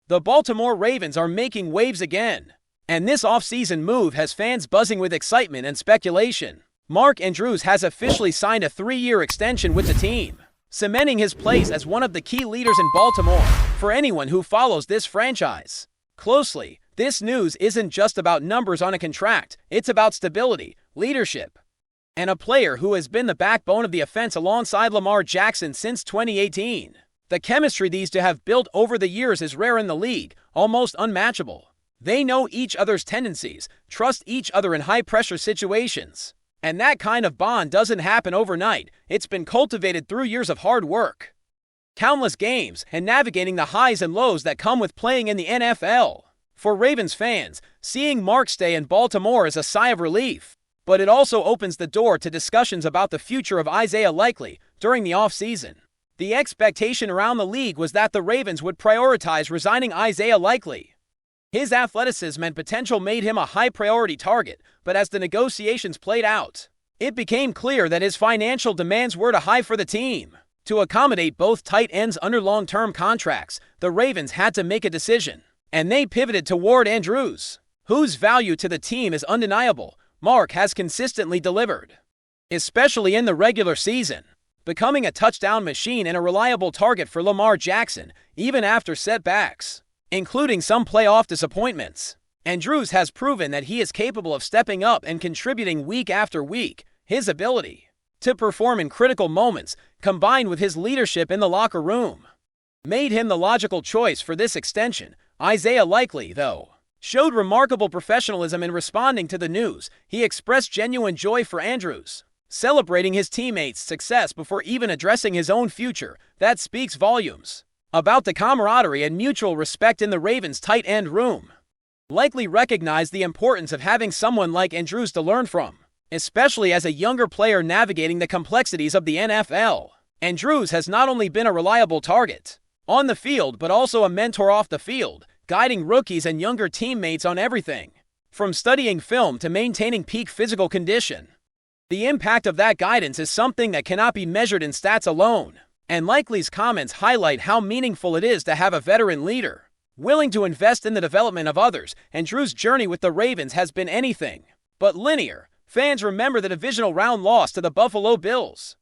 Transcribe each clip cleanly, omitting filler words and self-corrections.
The Baltimore Ravens are making waves again, and this offseason move has fans buzzing with excitement and speculation. Mark Andrews has officially signed a 3-year extension with the team, cementing his place as one of the key leaders in Baltimore. For anyone who follows this franchise closely, this news isn't just about numbers on a contract, it's about stability, leadership, and a player who has been the backbone of the offense alongside Lamar Jackson since 2018. The chemistry these two have built over the years is rare in the league, almost unmatchable. They know each other's tendencies, trust each other in high-pressure situations. And that kind of bond doesn't happen overnight. It's been cultivated through years of hard work, countless games, and navigating the highs and lows that come with playing in the NFL. For Ravens fans, seeing Mark stay in Baltimore is a sigh of relief. But it also opens the door to discussions about the future of Isaiah Likely during the offseason. The expectation around the league was that the Ravens would prioritize resigning Isaiah Likely. His athleticism and potential made him a high-priority target, but as the negotiations played out, it became clear that his financial demands were too high for the team. To accommodate both tight ends under long-term contracts, the Ravens had to make a decision, and they pivoted toward Andrews, whose value to the team is undeniable. Mark has consistently delivered, especially in the regular season, becoming a touchdown machine and a reliable target for Lamar Jackson, even after setbacks, including some playoff disappointments. Andrews has proven that he is capable of stepping up and contributing week after week. His ability to perform in critical moments, combined with his leadership in the locker room, made him the logical choice for this extension. Isaiah Likely, though, showed remarkable professionalism in responding to the news. He expressed genuine joy for Andrews, celebrating his teammates' success before even addressing his own future. That speaks volumes about the camaraderie and mutual respect in the Ravens' tight end room. Likely recognized the importance of having someone like Andrews to learn from, especially as a younger player navigating the complexities of the NFL. Andrews has not only been a reliable target on the field but also a mentor off the field, guiding rookies and younger teammates on everything from studying film to maintaining peak physical condition. The impact of that guidance is something that cannot be measured in stats alone, and Likely's comments highlight how meaningful it is to have a veteran leader willing to invest in the development of others. Andrews' journey with the Ravens has been anything but linear. Fans remember the divisional round loss to the Buffalo Bills,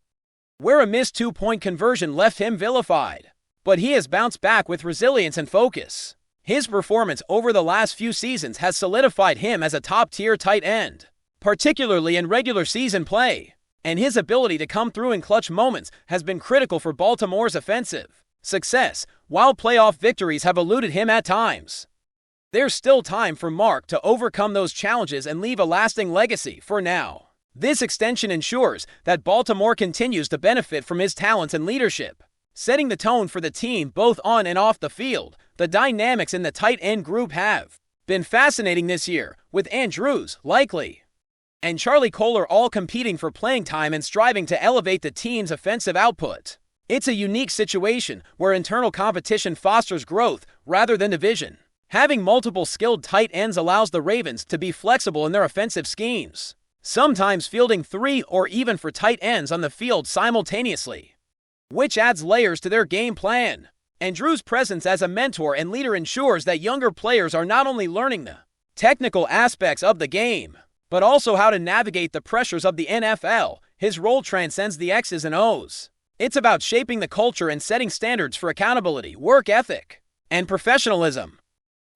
where a missed 2-point conversion left him vilified. But he has bounced back with resilience and focus. His performance over the last few seasons has solidified him as a top-tier tight end, particularly in regular season play, and his ability to come through in clutch moments has been critical for Baltimore's offensive success. While playoff victories have eluded him at times, there's still time for Mark to overcome those challenges and leave a lasting legacy. For now, this extension ensures that Baltimore continues to benefit from his talents and leadership, setting the tone for the team both on and off the field. The dynamics in the tight end group have been fascinating this year, with Andrews, Likely, and Charlie Kolar all competing for playing time and striving to elevate the team's offensive output. It's a unique situation where internal competition fosters growth rather than division. Having multiple skilled tight ends allows the Ravens to be flexible in their offensive schemes, sometimes fielding 3 or even 4 tight ends on the field simultaneously, which adds layers to their game plan. Andrews' presence as a mentor and leader ensures that younger players are not only learning the technical aspects of the game, but also how to navigate the pressures of the NFL. His role transcends the X's and O's. It's about shaping the culture and setting standards for accountability, work ethic, and professionalism.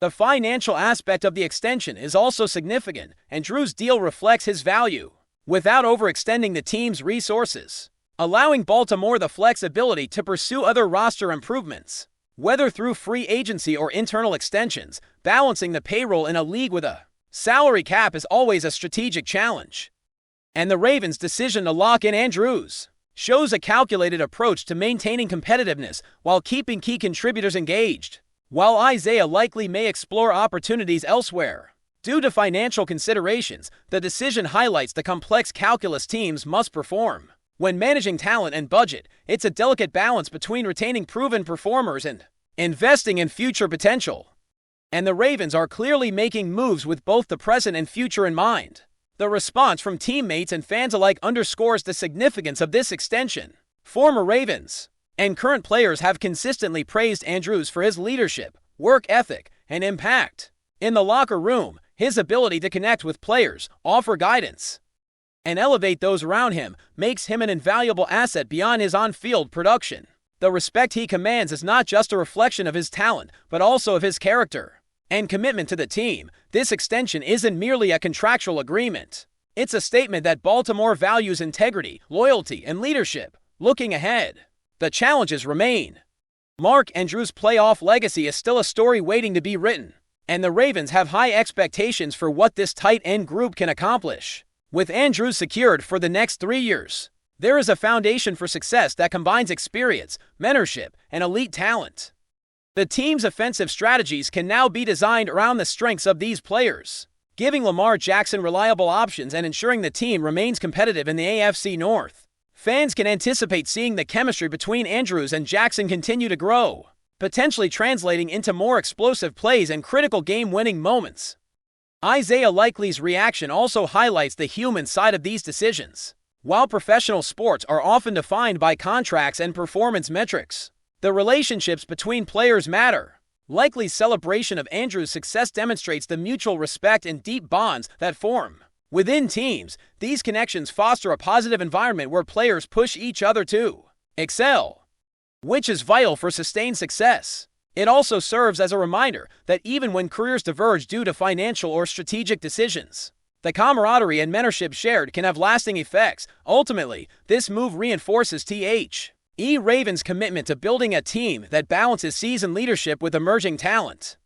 The financial aspect of the extension is also significant. Andrews' deal reflects his value without overextending the team's resources, allowing Baltimore the flexibility to pursue other roster improvements, whether through free agency or internal extensions. Balancing the payroll in a league with a salary cap is always a strategic challenge, and the Ravens' decision to lock in Andrews shows a calculated approach to maintaining competitiveness while keeping key contributors engaged. While Isaiah Likely may explore opportunities elsewhere due to financial considerations, the decision highlights the complex calculus teams must perform when managing talent and budget. It's a delicate balance between retaining proven performers and investing in future potential. And the Ravens are clearly making moves with both the present and future in mind. The response from teammates and fans alike underscores the significance of this extension. Former Ravens and current players have consistently praised Andrews for his leadership, work ethic, and impact. In the locker room, his ability to connect with players, offer guidance, and elevate those around him makes him an invaluable asset beyond his on-field production. The respect he commands is not just a reflection of his talent, but also of his character and commitment to the team. This extension isn't merely a contractual agreement. It's a statement that Baltimore values integrity, loyalty, and leadership. Looking ahead, the challenges remain. Mark Andrews' playoff legacy is still a story waiting to be written, and the Ravens have high expectations for what this tight end group can accomplish. With Andrews secured for the next 3 years, there is a foundation for success that combines experience, mentorship, and elite talent. The team's offensive strategies can now be designed around the strengths of these players, giving Lamar Jackson reliable options and ensuring the team remains competitive in the AFC North. Fans can anticipate seeing the chemistry between Andrews and Jackson continue to grow, potentially translating into more explosive plays and critical game-winning moments. Isaiah Likely's reaction also highlights the human side of these decisions. While professional sports are often defined by contracts and performance metrics, the relationships between players matter. Likely's celebration of Andrews' success demonstrates the mutual respect and deep bonds that form within teams. These connections foster a positive environment where players push each other to excel, which is vital for sustained success. It also serves as a reminder that even when careers diverge due to financial or strategic decisions, the camaraderie and mentorship shared can have lasting effects. Ultimately, this move reinforces Ravens' commitment to building a team that balances seasoned leadership with emerging talent.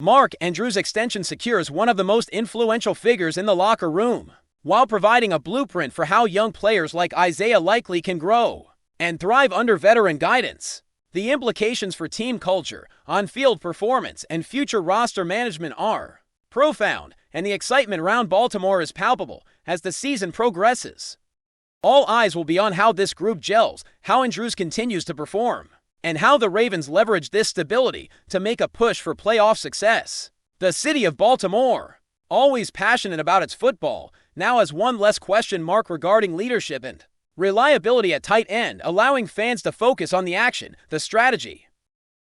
Mark Andrews' extension secures one of the most influential figures in the locker room, while providing a blueprint for how young players like Isaiah Likely can grow and thrive under veteran guidance. The implications for team culture, on-field performance, and future roster management are profound, and the excitement around Baltimore is palpable as the season progresses. All eyes will be on how this group gels, how Andrews continues to perform, and how the Ravens leverage this stability to make a push for playoff success. The city of Baltimore, always passionate about its football, now has one less question mark regarding leadership and reliability at tight end, allowing fans to focus on the action, the strategy,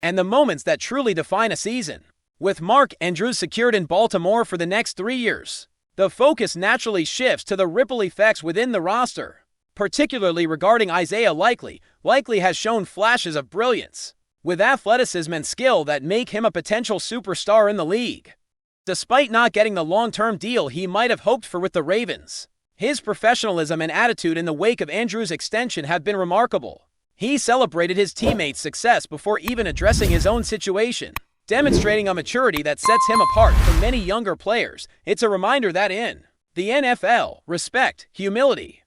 and the moments that truly define a season. With Mark Andrews secured in Baltimore for the next 3 years, the focus naturally shifts to the ripple effects within the roster, particularly regarding Isaiah Likely. Likely has shown flashes of brilliance, with athleticism and skill that make him a potential superstar in the league. Despite not getting the long-term deal he might have hoped for with the Ravens, his professionalism and attitude in the wake of Andrews' extension have been remarkable. He celebrated his teammates' success before even addressing his own situation, demonstrating a maturity that sets him apart from many younger players. It's a reminder that in the NFL, respect, humility,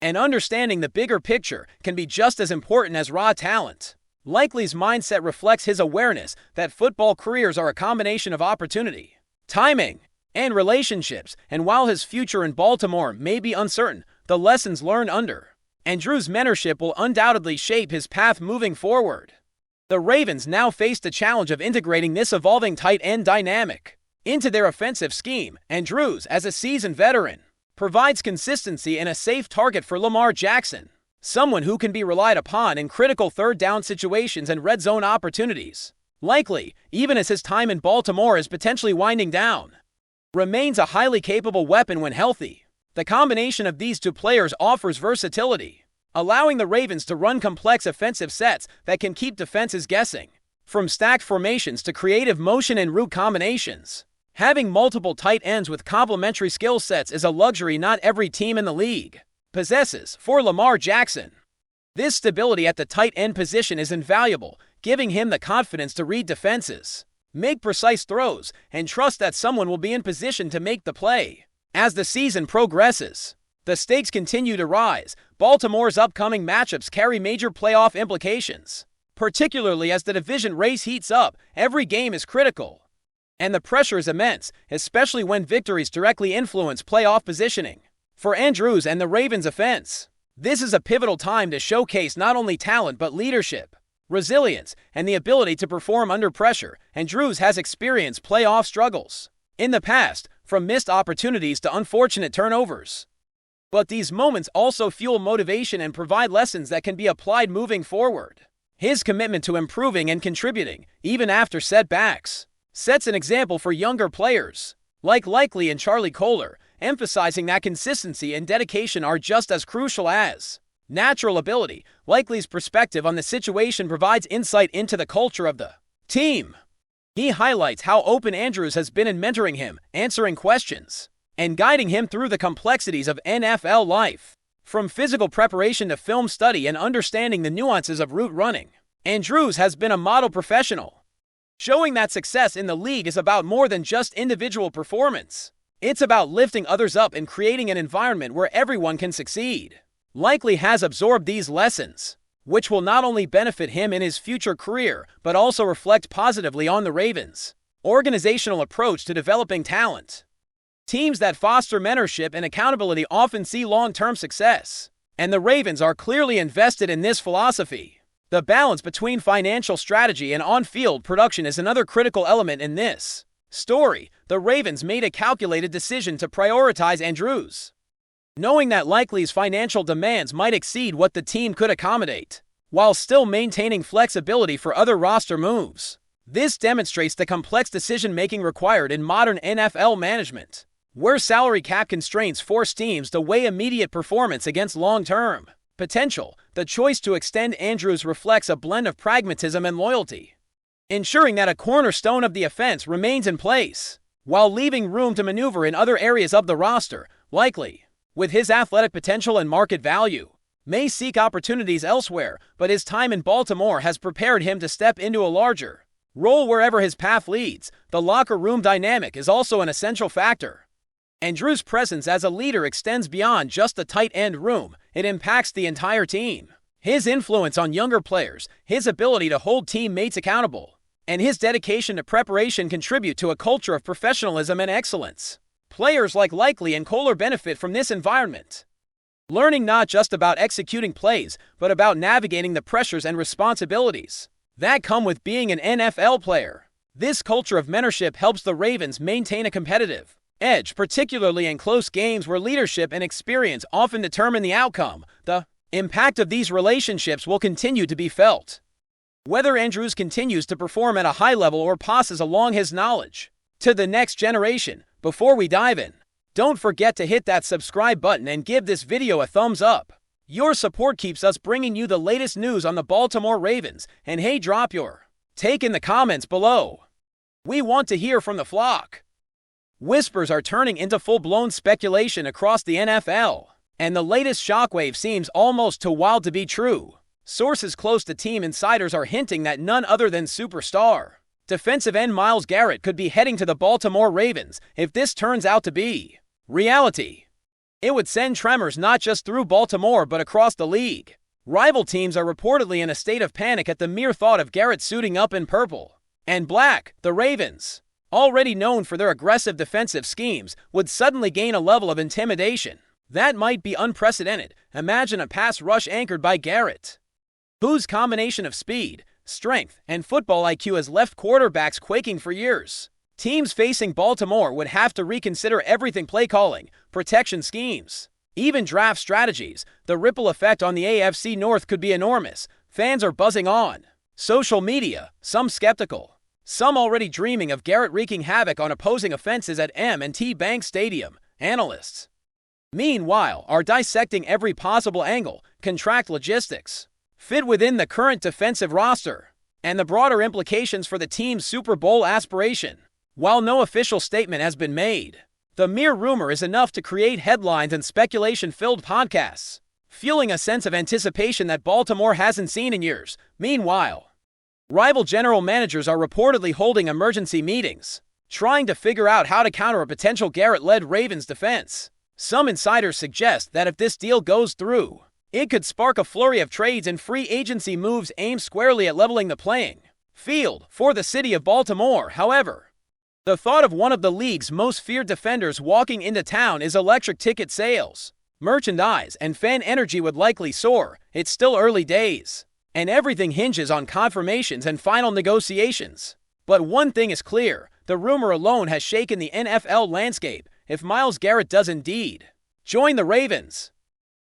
and understanding the bigger picture can be just as important as raw talent. Likely's mindset reflects his awareness that football careers are a combination of opportunity, timing, and relationships, and while his future in Baltimore may be uncertain, the lessons learned under Andrews' mentorship will undoubtedly shape his path moving forward. The Ravens now face the challenge of integrating this evolving tight end dynamic into their offensive scheme. Andrews, as a seasoned veteran, provides consistency and a safe target for Lamar Jackson, someone who can be relied upon in critical third-down situations and red zone opportunities. Likely, even as his time in Baltimore is potentially winding down, remains a highly capable weapon when healthy. The combination of these two players offers versatility, allowing the Ravens to run complex offensive sets that can keep defenses guessing. From stacked formations to creative motion and route combinations, having multiple tight ends with complementary skill sets is a luxury not every team in the league possesses. For Lamar Jackson, this stability at the tight end position is invaluable, giving him the confidence to read defenses, make precise throws, and trust that someone will be in position to make the play. As the season progresses, the stakes continue to rise. Baltimore's upcoming matchups carry major playoff implications, particularly as the division race heats up. Every game is critical, and the pressure is immense, especially when victories directly influence playoff positioning. For Andrews and the Ravens offense, this is a pivotal time to showcase not only talent but leadership, resilience, and the ability to perform under pressure. Andrews has experienced playoff struggles in the past, from missed opportunities to unfortunate turnovers. But these moments also fuel motivation and provide lessons that can be applied moving forward. His commitment to improving and contributing, even after setbacks, sets an example for younger players, like Likely and Charlie Kolar, emphasizing that consistency and dedication are just as crucial as natural ability. Likely's perspective on the situation provides insight into the culture of the team. He highlights how open Andrews has been in mentoring him, answering questions, and guiding him through the complexities of NFL life. From physical preparation to film study and understanding the nuances of route running, Andrews has been a model professional, showing that success in the league is about more than just individual performance. It's about lifting others up and creating an environment where everyone can succeed. Likely has absorbed these lessons, which will not only benefit him in his future career, but also reflect positively on the Ravens' organizational approach to developing talent. Teams that foster mentorship and accountability often see long-term success, and the Ravens are clearly invested in this philosophy. The balance between financial strategy and on-field production is another critical element in this story. The Ravens made a calculated decision to prioritize Andrews, knowing that Likely's financial demands might exceed what the team could accommodate, while still maintaining flexibility for other roster moves. This demonstrates the complex decision-making required in modern NFL management, where salary cap constraints force teams to weigh immediate performance against long-term potential. The choice to extend Andrews reflects a blend of pragmatism and loyalty, ensuring that a cornerstone of the offense remains in place, while leaving room to maneuver in other areas of the roster. Likely, with his athletic potential and market value, may seek opportunities elsewhere, but his time in Baltimore has prepared him to step into a larger role wherever his path leads. The locker room dynamic is also an essential factor. Andrews' presence as a leader extends beyond just the tight end room. It impacts the entire team. His influence on younger players, his ability to hold teammates accountable, and his dedication to preparation contribute to a culture of professionalism and excellence. Players like Likely and Kolar benefit from this environment, learning not just about executing plays, but about navigating the pressures and responsibilities that come with being an NFL player. This culture of mentorship helps the Ravens maintain a competitive edge, particularly in close games where leadership and experience often determine the outcome. The impact of these relationships will continue to be felt, whether Andrews continues to perform at a high level or passes along his knowledge to the next generation. Before we dive in, don't forget to hit that subscribe button and give this video a thumbs up. Your support keeps us bringing you the latest news on the Baltimore Ravens. And hey, drop your take in the comments below. We want to hear from the flock. Whispers are turning into full-blown speculation across the NFL, and the latest shockwave seems almost too wild to be true. Sources close to team insiders are hinting that none other than superstar defensive end Myles Garrett could be heading to the Baltimore Ravens. If this turns out to be reality, it would send tremors not just through Baltimore but across the league. Rival teams are reportedly in a state of panic at the mere thought of Garrett suiting up in purple and black. The Ravens, already known for their aggressive defensive schemes, would suddenly gain a level of intimidation that might be unprecedented. Imagine a pass rush anchored by Garrett, whose combination of speed, strength, and football IQ has left quarterbacks quaking for years. Teams facing Baltimore would have to reconsider everything: play calling, protection schemes, even draft strategies. The ripple effect on the AFC North could be enormous. Fans are buzzing on social media, some skeptical, some already dreaming of Garrett wreaking havoc on opposing offenses at M&T Bank Stadium. Analysts, meanwhile, are dissecting every possible angle: contract logistics, fit within the current defensive roster, and the broader implications for the team's Super Bowl aspiration. While no official statement has been made, the mere rumor is enough to create headlines and speculation-filled podcasts, fueling a sense of anticipation that Baltimore hasn't seen in years. Meanwhile, rival general managers are reportedly holding emergency meetings, trying to figure out how to counter a potential Garrett-led Ravens defense. Some insiders suggest that if this deal goes through, it could spark a flurry of trades and free agency moves aimed squarely at leveling the playing field for the city of Baltimore. However, the thought of one of the league's most feared defenders walking into town is electric. Ticket sales, merchandise, and fan energy would likely soar. It's still early days, and everything hinges on confirmations and final negotiations. But one thing is clear: the rumor alone has shaken the NFL landscape. If Myles Garrett does indeed join the Ravens,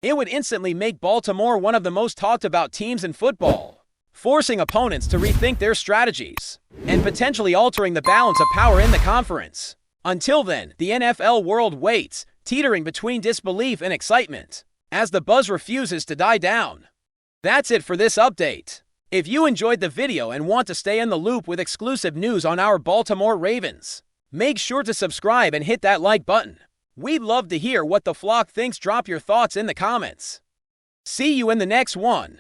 it would instantly make Baltimore one of the most talked about teams in football. forcing opponents to rethink their strategies, and potentially altering the balance of power in the conference. Until then, the NFL world waits, teetering between disbelief and excitement, as the buzz refuses to die down. That's it for this update. If you enjoyed the video and want to stay in the loop with exclusive news on our Baltimore Ravens, make sure to subscribe and hit that like button. We'd love to hear what the flock thinks. Drop your thoughts in the comments. See you in the next one.